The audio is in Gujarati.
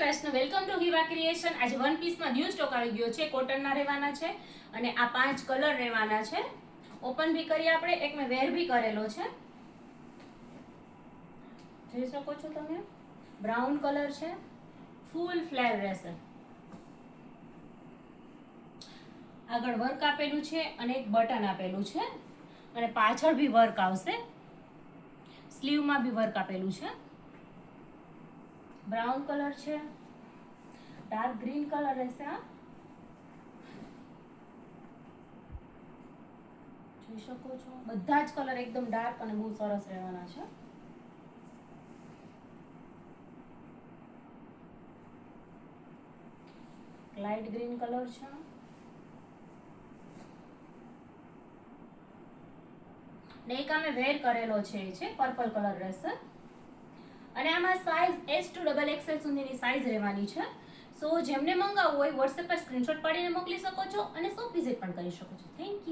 Krishna, welcome to Hiva Creation. આજે વન પીસમાં ન્યૂ સ્ટોક આવી ગયો છે. કોટનના રહેવાના છે અને આ 5 કલર રહેવાના છે. ઓપન બી કરી આપણે, એક મેં વેર બી કરેલો છે, જોઈ શકો છો તમે. બ્રાઉન કલર છે, ફૂલ ફ્લેર રહેશે. આગળ વર્ક આપેલું છે અને એક બટન આપેલું છે અને પાછળ બી વર્ક આવશે. સ્લીવમાં બી વર્ક આપેલું છે. બ્રાઉન કલર છે, ડાર્ક ગ્રીન કલર રહેશે. આ જોઈ શકો છો, બધા જ કલર એકદમ ડાર્ક અને બહુ સરસ રહેવાના છે. લાઇટ ગ્રીન કલર છે, ને એક અમે વેર કરેલો છે, એ છે પર્પલ કલર રહેશે. અને આમાં સાઇઝ S to XXL સુધીની સાઇઝ રહેવાની છે. સો જેમને મંગાવવું હોય વોટ્સએપ પર સ્ક્રીનશોટ પાડીને મોકલી શકો છો અને શોપ વિઝિટ પણ કરી શકો છો. Thank you.